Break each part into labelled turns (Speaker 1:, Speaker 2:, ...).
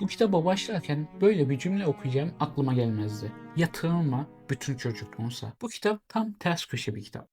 Speaker 1: Bu kitaba başlarken böyle bir cümle okuyacağım aklıma gelmezdi. Yatırılma bütün çocukluğunsa. Bu kitap tam ters köşe bir kitap.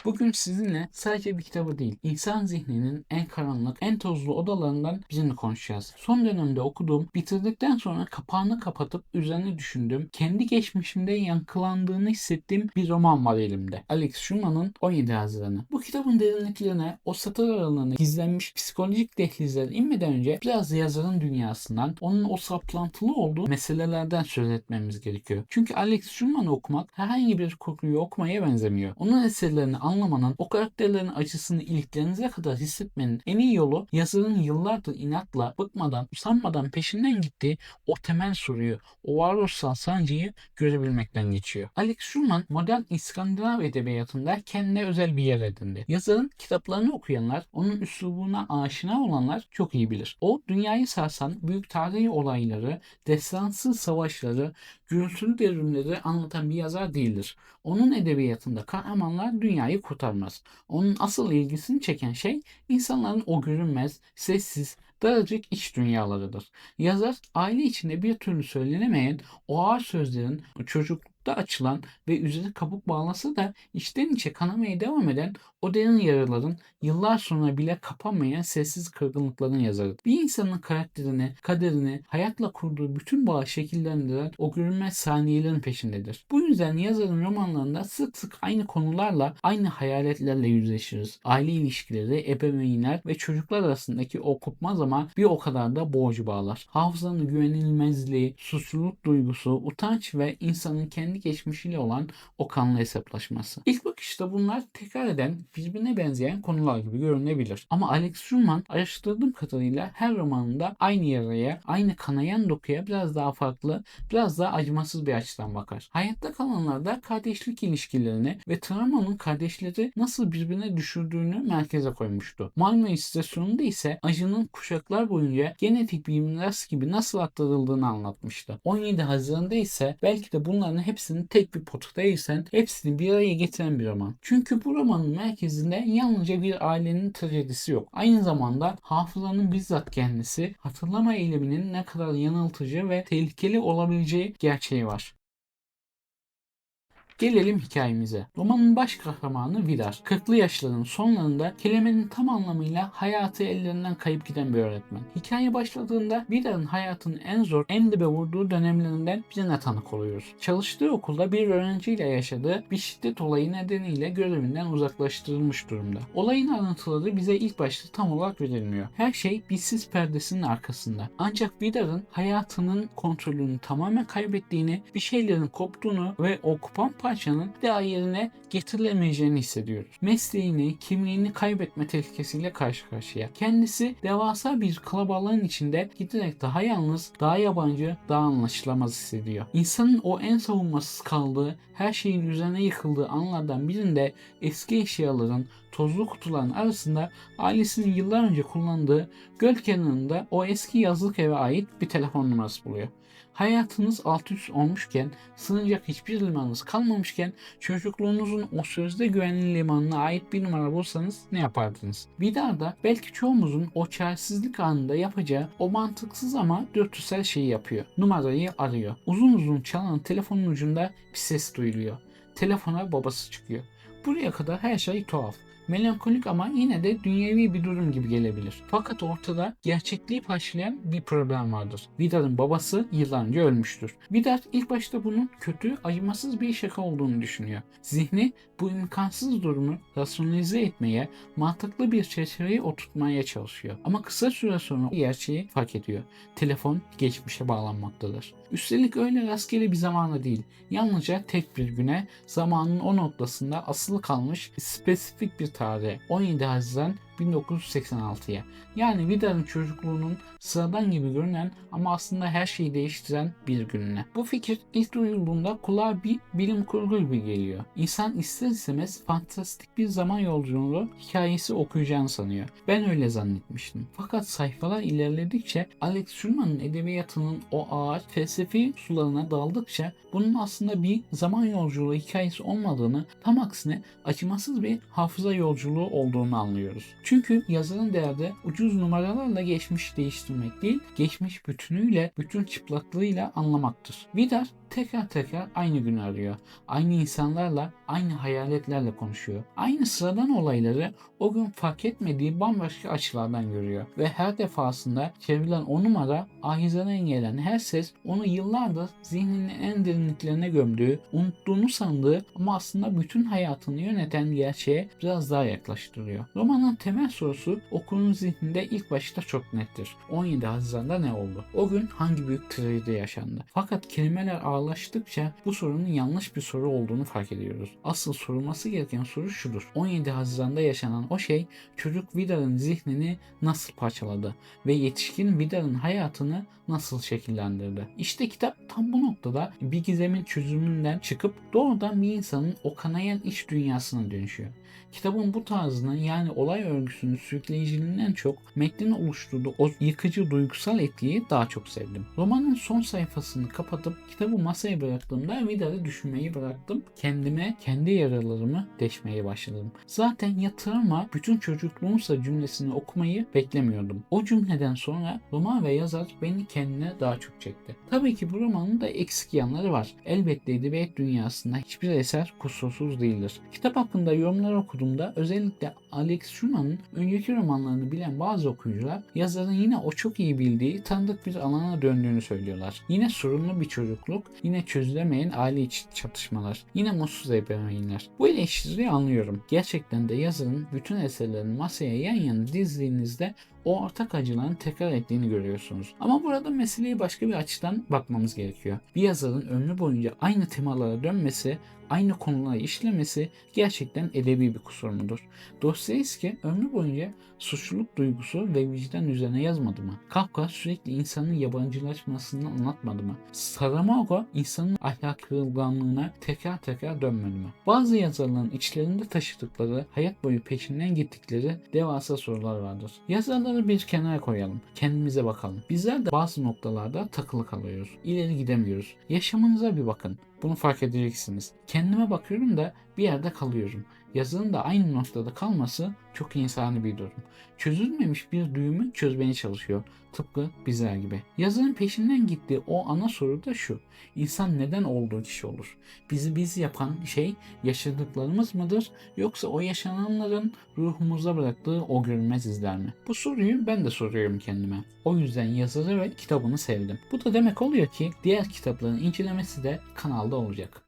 Speaker 1: Bugün sizinle sadece bir kitabı değil, insan zihninin en karanlık, en tozlu odalarından birini konuşacağız. Son dönemde okuduğum, bitirdikten sonra kapağını kapatıp üzerine düşündüğüm, kendi geçmişimde yankılandığını hissettiğim bir roman var elimde. Alex Schumann'ın 17 Haziranı. Bu kitabın derinliklerine, o satır aralığına gizlenmiş psikolojik dehlizlere inmeden önce biraz yazarın dünyasından, onun o saplantılı olduğu meselelerden söz etmemiz gerekiyor. Çünkü Alex Schumann'ı okumak herhangi bir kurguyu okumaya benzemiyor. Onun eserlerini anlamanın, o karakterlerin acısını iliklerinize kadar hissetmenin en iyi yolu yazarın yıllardır inatla, bıkmadan, usanmadan peşinden gittiği o temel soruyu, o varoluşsal sancıyı görebilmekten geçiyor. Alex Schulman modern İskandinav edebiyatında kendine özel bir yer edindi. Yazarın kitaplarını okuyanlar, onun üslubuna aşina olanlar çok iyi bilir. O dünyayı sarsan büyük tarihi olayları, destansı savaşları, gürültülü devrimleri anlatan bir yazar değildir. Onun edebiyatında kahramanlar dünyayı kurtarmaz. Onun asıl ilgisini çeken şey insanların o görünmez, sessiz, daracık iç dünyalarıdır. Yazar aile içinde bir türlü söylenemeyen o ağır sözlerin çocuklukta açılan ve üzeri kabuk bağlasa da içten içe kanamaya devam eden o derin yaraların yıllar sonra bile kapanmayan sessiz kırgınlıkların yazarı. Bir insanın karakterini, kaderini, hayatla kurduğu bütün bağı şekillendiren o görünmez saniyelerin peşindedir. Bu yüzden yazarın romanlarında sık sık aynı konularla, aynı hayaletlerle yüzleşiriz. Aile ilişkileri, ebeveynler ve çocuklar arasındaki o kopmaz ama bir o kadar da boğucu bağlar. Hafızanın güvenilmezliği, suçluluk duygusu, utanç ve insanın kendi geçmişiyle olan o kanlı hesaplaşması. İlk bakışta bunlar tekrar eden, birbirine benzeyen konular gibi görünebilir. Ama Alex Schulman araştırdığım kadarıyla her romanında aynı yaraya, aynı kanayan dokuya biraz daha farklı, biraz daha acımasız bir açıdan bakar. Hayatta kalanlarda kardeşlik ilişkilerini ve travmanın kardeşleri nasıl birbirine düşürdüğünü merkeze koymuştu. Malmö istasyonunda ise acının kuşaklar boyunca genetik bir miras gibi nasıl aktarıldığını anlatmıştı. 17 Haziran'da ise belki de bunların hepsini tek bir potada eğsen, hepsini bir araya getiren bir roman. Çünkü bu romanın merkezinde yalnızca bir ailenin trajedisi yok. Aynı zamanda hafızanın bizzat kendisi, hatırlama eyleminin ne kadar yanıltıcı ve tehlikeli olabileceği gerçeği var. Gelelim hikayemize. Romanın baş kahramanı Vidar. 40'lı yaşlarının sonlarında kelimenin tam anlamıyla hayatı ellerinden kayıp giden bir öğretmen. Hikaye başladığında Vidar'ın hayatının en zor, en dibe vurduğu dönemlerinden birine tanık oluyoruz. Çalıştığı okulda bir öğrenciyle yaşadığı bir şiddet olayı nedeniyle görevinden uzaklaştırılmış durumda. Olayın ayrıntıları bize ilk başta tam olarak verilmiyor. Her şey bir sis perdesinin arkasında. Ancak Vidar'ın hayatının kontrolünü tamamen kaybettiğini, bir şeylerin koptuğunu ve o kopan parçanın bir daha yerine getirilemeyeceğini hissediyoruz. Mesleğini, kimliğini kaybetme tehlikesiyle karşı karşıya. Kendisi devasa bir kalabalığın içinde giderek daha yalnız, daha yabancı, daha anlaşılamaz hissediyor. İnsanın o en savunmasız kaldığı, her şeyin üzerine yıkıldığı anlardan birinde eski eşyaların, tozlu kutuların arasında ailesinin yıllar önce kullandığı göl kenarında o eski yazlık eve ait bir telefon numarası buluyor. Hayatınız alt üst olmuşken, sığınacak hiçbir limanınız kalmamışken, çocukluğunuzun o sözde güvenli limanına ait bir numara bulsanız ne yapardınız? Vidar'da belki çoğumuzun o çaresizlik anında yapacağı o mantıksız ama dürtüsel şeyi yapıyor. Numarayı arıyor. Uzun uzun çalan telefonun ucunda bir ses duyuluyor. Telefona babası çıkıyor. Buraya kadar her şey tuhaf. Melankolik ama yine de dünyevi bir durum gibi gelebilir. Fakat ortada gerçekliği karşılayan bir problem vardır. Vidar'ın babası yıllar önce ölmüştür. Vidar ilk başta bunun kötü, acımasız bir şaka olduğunu düşünüyor. Zihni bu imkansız durumu rasyonalize etmeye, mantıklı bir çerçeveye oturtmaya çalışıyor. Ama kısa süre sonra gerçeği fark ediyor. Telefon geçmişe bağlanmaktadır. Üstelik öyle rastgele bir zamana değil, yalnızca tek bir güne, zamanın o noktasında asılı kalmış spesifik bir tarihe, 17 Haziran 1986'ya. Yani Vidar'ın çocukluğunun sıradan gibi görünen ama aslında her şeyi değiştiren bir gününe. Bu fikir ilk duyulduğunda kulağa bir bilim kurgu gibi geliyor. İnsan ister istemez fantastik bir zaman yolculuğu hikayesi okuyacağını sanıyor. Ben öyle zannetmiştim. Fakat sayfalar ilerledikçe Alex Schulman'ın edebiyatının o ağır felsefi sularına daldıkça bunun aslında bir zaman yolculuğu hikayesi olmadığını, tam aksine acımasız bir hafıza yolculuğu olduğunu anlıyoruz. Çünkü yazarın derdi ucuz numaralarla geçmiş değiştirmek değil, geçmiş bütünüyle, bütün çıplaklığıyla anlamaktır. Vidar tekrar tekrar aynı günü arıyor. Aynı insanlarla, aynı hayaletlerle konuşuyor. Aynı sıradan olayları o gün fark etmediği bambaşka açılardan görüyor. Ve her defasında çevrilen o numara, ahizeden gelen her ses onu yıllardır zihninin en derinliklerine gömdüğü, unuttuğunu sandığı ama aslında bütün hayatını yöneten gerçeğe biraz daha yaklaştırıyor. Romanın temel sorusu okurun zihninde ilk başta çok nettir. 17 Haziran'da ne oldu? O gün hangi büyük trajedi yaşandı? Fakat kelimeler ağırlaştıkça bu sorunun yanlış bir soru olduğunu fark ediyoruz. Asıl sorulması gereken soru şudur. 17 Haziran'da yaşanan o şey çocuk Vidar'ın zihnini nasıl parçaladı ve yetişkin Vidar'ın hayatını nasıl şekillendirdi? İşte kitap tam bu noktada bir gizemin çözümünden çıkıp doğrudan bir insanın o kanayan iç dünyasına dönüşüyor. Kitabın bu tarzını yani olay örgüsünün sürükleyiciliğinden çok metnin oluşturduğu o yıkıcı duygusal etkiyi daha çok sevdim. Romanın son sayfasını kapatıp kitabı masaya bıraktığımda Vidar'ı düşünmeyi bıraktım. Kendime, kendi yaralarımı deşmeye başladım. Zaten yatırma bütün çocukluğumsa cümlesini okumayı beklemiyordum. O cümleden sonra roman ve yazar beni kendine daha çok çekti. Tabii ki bu romanın da eksik yanları var. Elbette edebiyat dünyasında hiçbir eser kusursuz değildir. Kitap hakkında yorumlar okuduğumda özellikle Alex Schumann'ın önceki romanlarını bilen bazı okuyucular yazarın yine o çok iyi bildiği tanıdık bir alana döndüğünü söylüyorlar. Yine sorunlu bir çocukluk, yine çözülemeyen aile içi çatışmalar, yine mutsuz ebeveynler. Bu eleştiriyi anlıyorum. Gerçekten de yazarın bütün eserlerini masaya yan yana dizdiğinizde o ortak acıların tekrar ettiğini görüyorsunuz. Ama burada meseleye başka bir açıdan bakmamız gerekiyor. Bir yazarın ömrü boyunca aynı temalara dönmesi, aynı konuları işlemesi gerçekten edebi bir kusur mudur? Dostoyevski ömrü boyunca suçluluk duygusu ve vicdan üzerine yazmadı mı? Kafka sürekli insanın yabancılaşmasını anlatmadı mı? Saramago insanın ahlak kırılganlığına tekrar tekrar dönmedi mi? Bazı yazarların içlerinde taşıdıkları, hayat boyu peşinden gittikleri devasa sorular vardır. Yazarları bir kenara koyalım, kendimize bakalım. Bizler de bazı noktalarda takılı kalıyoruz. İleri gidemiyoruz. Yaşamınıza bir bakın. Bunu fark edeceksiniz. Kendime bakıyorum da bir yerde kalıyorum. Yazının da aynı noktada kalması çok insani bir durum. Çözülmemiş bir düğümü çözmeye çalışıyor. Tıpkı bizler gibi. Yazının peşinden gittiği o ana soru da şu. İnsan neden olduğu kişi olur? Bizi biz yapan şey yaşadıklarımız mıdır? Yoksa o yaşananların ruhumuza bıraktığı o görünmez izler mi? Bu soruyu ben de soruyorum kendime. O yüzden yazarı ve kitabını sevdim. Bu da demek oluyor ki diğer kitapların incelemesi de kanalda olacak.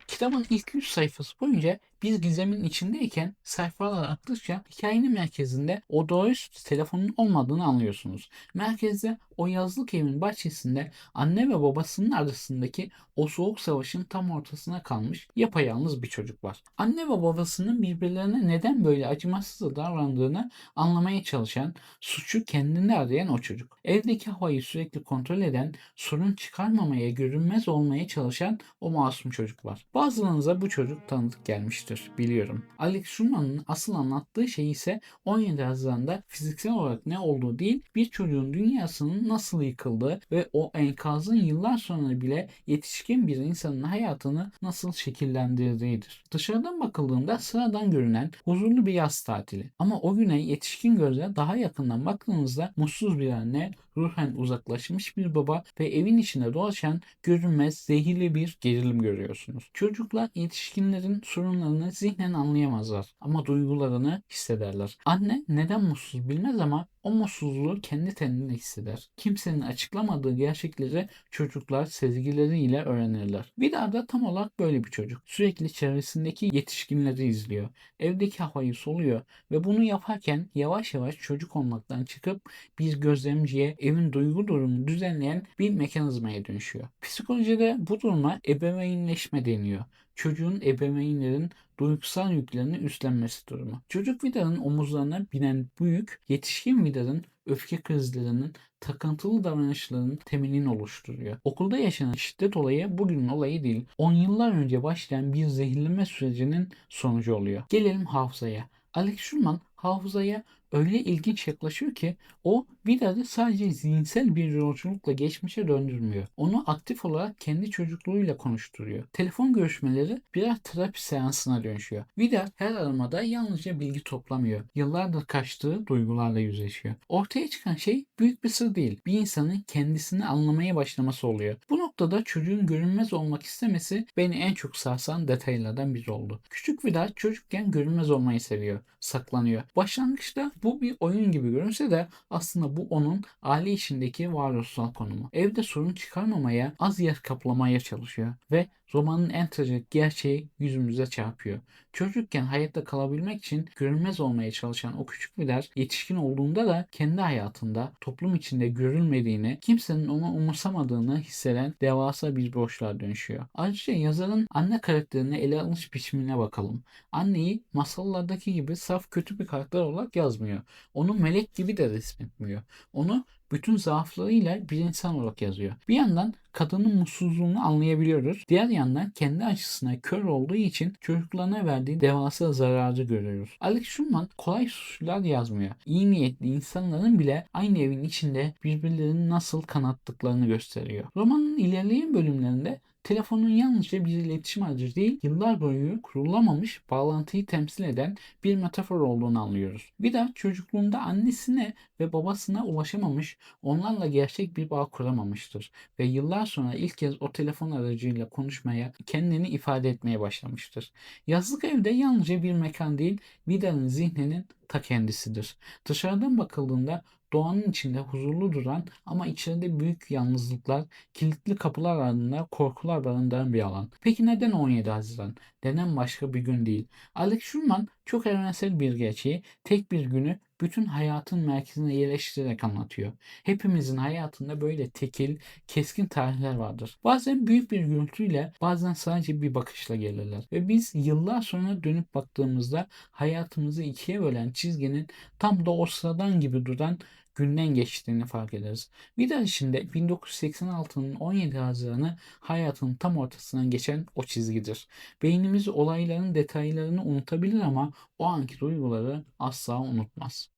Speaker 1: Kitabın ilk 100 sayfası boyunca biz gizemin içindeyken sayfalar aktıkça hikayenin merkezinde o doğaüstü telefonun olmadığını anlıyorsunuz. Merkezde o yazlık evin bahçesinde anne ve babasının arasındaki o soğuk savaşın tam ortasına kalmış yapayalnız bir çocuk var. Anne ve babasının birbirlerine neden böyle acımasız davrandığını anlamaya çalışan, suçu kendinde arayan o çocuk. Evdeki havayı sürekli kontrol eden, sorun çıkarmamaya, görünmez olmaya çalışan o masum çocuk var. Bazılarınıza bu çocuk tanıdık gelmiştir, biliyorum. Alex Schumann'ın asıl anlattığı şey ise 17 Haziran'da fiziksel olarak ne olduğu değil, bir çocuğun dünyasının nasıl yıkıldığı ve o enkazın yıllar sonra bile yetişkin bir insanın hayatını nasıl şekillendirdiğidir. Dışarıdan bakıldığında sıradan görünen huzurlu bir yaz tatili. Ama o güne yetişkin gözle daha yakından baktığınızda mutsuz bir anne, ruhen uzaklaşmış bir baba ve evin içinde dolaşan görünmez zehirli bir gerilim görüyorsunuz. Çocuklar yetişkinlerin sorunlarını zihnen anlayamazlar ama duygularını hissederler. Anne neden mutsuz bilmez ama o mutsuzluğu kendi kendine hisseder. Kimsenin açıklamadığı gerçekleri çocuklar sezgileriyle öğrenirler. Vida da tam olarak böyle bir çocuk. Sürekli çevresindeki yetişkinleri izliyor. Evdeki havayı soluyor ve bunu yaparken yavaş yavaş çocuk olmaktan çıkıp bir gözlemciye evin duygu durumunu düzenleyen bir mekanizmaya dönüşüyor. Psikolojide bu duruma ebeveynleşme deniyor. Çocuğun ebeveynlerin duygusal yüklerini üstlenmesi durumu. Çocuk Vida'nın omuzlarına binen bu yük, yetişkin Vida'nın öfke krizlerinin, takıntılı davranışlarının temelini oluşturuyor. Okulda yaşanan şiddet olayı bugünün olayı değil. 10 yıllar önce başlayan bir zehirleme sürecinin sonucu oluyor. Gelelim hafızaya. Alex Schulman hafızaya öyle ilginç yaklaşıyor ki o Vidar'ı sadece zihinsel bir yolculukla geçmişe döndürmüyor. Onu aktif olarak kendi çocukluğuyla konuşturuyor. Telefon görüşmeleri birer terapi seansına dönüşüyor. Vidar her aramada yalnızca bilgi toplamıyor. Yıllardır kaçtığı duygularla yüzleşiyor. Ortaya çıkan şey büyük bir sır değil. Bir insanın kendisini anlamaya başlaması oluyor. Bu noktada çocuğun görünmez olmak istemesi beni en çok sarsan detaylardan biri oldu. Küçük Vidar çocukken görünmez olmayı seviyor. Saklanıyor. Başlangıçta bu bir oyun gibi görünse de aslında bu onun aile içindeki varoluşsal konumu. Evde sorun çıkarmamaya, az yer kaplamaya çalışıyor ve romanın en trajik gerçeği yüzümüze çarpıyor. Çocukken hayatta kalabilmek için görünmez olmaya çalışan o küçük Vilar yetişkin olduğunda da kendi hayatında toplum içinde görülmediğini, kimsenin onu umursamadığını hisseden devasa bir boşluğa dönüşüyor. Ayrıca yazarın anne karakterini ele alış biçimine bakalım. Anneyi masallardaki gibi saf kötü bir karakter olarak yazmıyor. Onu melek gibi de resmetmiyor. Onu bütün zaaflarıyla bir insan olarak yazıyor. Bir yandan kadının mutsuzluğunu anlayabiliyoruz. Diğer yandan kendi açısına kör olduğu için çocuklarına verdiği devasa zararı görüyoruz. Alex Schulman kolay suçlar yazmıyor. İyi niyetli insanların bile aynı evin içinde birbirlerini nasıl kanattıklarını gösteriyor. Romanın ilerleyen bölümlerinde telefonun yalnızca bir iletişim aracı değil, yıllar boyu kurulamamış bağlantıyı temsil eden bir metafor olduğunu anlıyoruz. Vida çocukluğunda annesine ve babasına ulaşamamış, onlarla gerçek bir bağ kuramamıştır ve yıllar sonra ilk kez o telefon aracıyla konuşmaya, kendini ifade etmeye başlamıştır. Yazlık evde yalnızca bir mekan değil, Vida'nın zihninin ta kendisidir. Dışarıdan bakıldığında doğanın içinde huzurlu duran ama içeride büyük yalnızlıklar, kilitli kapılar ardında korkular barındıran bir alan. Peki neden 17 Haziran? Neden başka bir gün değil? Alex Schulman çok evrensel bir gerçeği tek bir günü bütün hayatın merkezine yerleştirerek anlatıyor. Hepimizin hayatında böyle tekil, keskin tarihler vardır. Bazen büyük bir gürültüyle, bazen sadece bir bakışla gelirler. Ve biz yıllar sonra dönüp baktığımızda hayatımızı ikiye bölen çizginin tam da o sıradan gibi duran günden geçtiğini fark ederiz. Vida içinde 1986'nın 17 Haziran'ı hayatın tam ortasından geçen o çizgidir. Beynimiz olayların detaylarını unutabilir ama o anki duyguları asla unutmaz.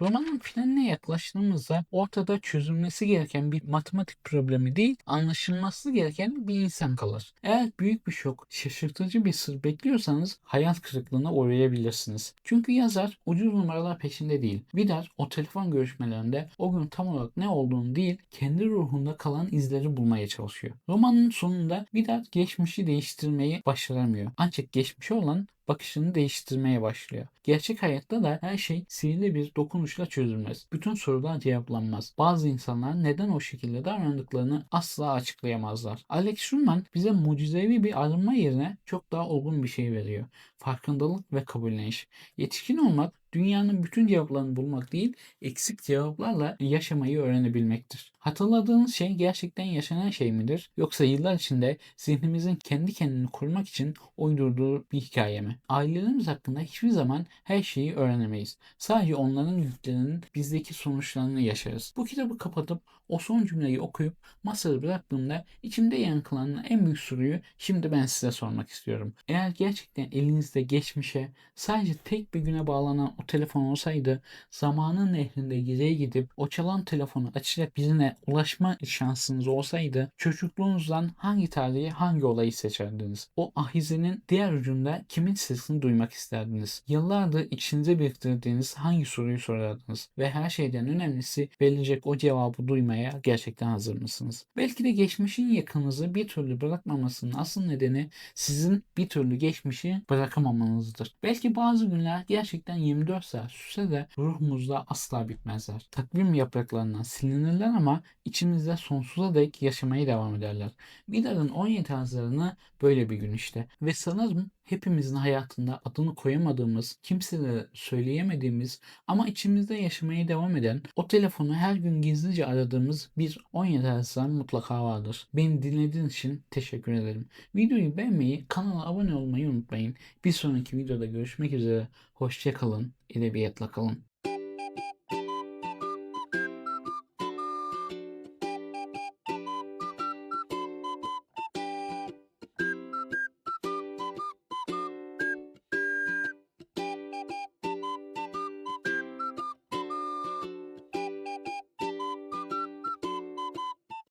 Speaker 1: Romanın finaline yaklaştığımızda ortada çözülmesi gereken bir matematik problemi değil, anlaşılması gereken bir insan kalır. Eğer büyük bir şok, şaşırtıcı bir sır bekliyorsanız hayal kırıklığına uğrayabilirsiniz. Çünkü yazar ucuz numaralar peşinde değil. Vidar o telefon görüşmelerinde o gün tam olarak ne olduğunu değil, kendi ruhunda kalan izleri bulmaya çalışıyor. Romanın sonunda Vidar geçmişi değiştirmeyi başaramıyor. Ancak geçmişe olan bakışını değiştirmeye başlıyor. Gerçek hayatta da her şey sihirli bir dokunuşla çözülmez. Bütün sorular cevaplanmaz. Bazı insanlar neden o şekilde davrandıklarını asla açıklayamazlar. Alex Schulman bize mucizevi bir arınma yerine çok daha olgun bir şey veriyor. Farkındalık ve kabulleniş. Yetişkin olmak dünyanın bütün cevaplarını bulmak değil, eksik cevaplarla yaşamayı öğrenebilmektir. Hatırladığınız şey gerçekten yaşanan şey midir? Yoksa yıllar içinde zihnimizin kendi kendini kurmak için uydurduğu bir hikaye mi? Ailelerimiz hakkında hiçbir zaman her şeyi öğrenemeyiz. Sadece onların yüklerinin bizdeki sonuçlarını yaşarız. Bu kitabı kapatıp o son cümleyi okuyup masada bıraktığımda içimde yankılanan en büyük soruyu şimdi ben size sormak istiyorum. Eğer gerçekten elinizde geçmişe sadece tek bir güne bağlanan o telefon olsaydı zamanın nehrinde geriye gidip o çalan telefonu açarak birine ulaşma şansınız olsaydı çocukluğunuzdan hangi tarihi hangi olayı seçerdiniz? O ahizenin diğer ucunda kimin sesini duymak isterdiniz? Yıllardır içinize biriktirdiğiniz hangi soruyu sorardınız? Ve her şeyden önemlisi verilecek o cevabı duymaya gerçekten hazır mısınız? Belki de geçmişin yakınızı bir türlü bırakmamasının asıl nedeni sizin bir türlü geçmişi bırakamamanızdır. Belki bazı günler gerçekten 24 saat sürse de ruhumuzda asla bitmezler. Takvim yapraklarından silinirler ama içimizde sonsuza dek yaşamaya devam ederler. Vidar'ın 17 Haziran'ı böyle bir gün işte. Ve sanırım hepimizin hayatında adını koyamadığımız, kimselere söyleyemediğimiz ama içimizde yaşamaya devam eden, o telefonu her gün gizlice aradığımız bir 17 Haziran mutlaka vardır. Beni dinlediğiniz için teşekkür ederim. Videoyu beğenmeyi, kanala abone olmayı unutmayın. Bir sonraki videoda görüşmek üzere. Hoşça kalın, edebiyatla kalın.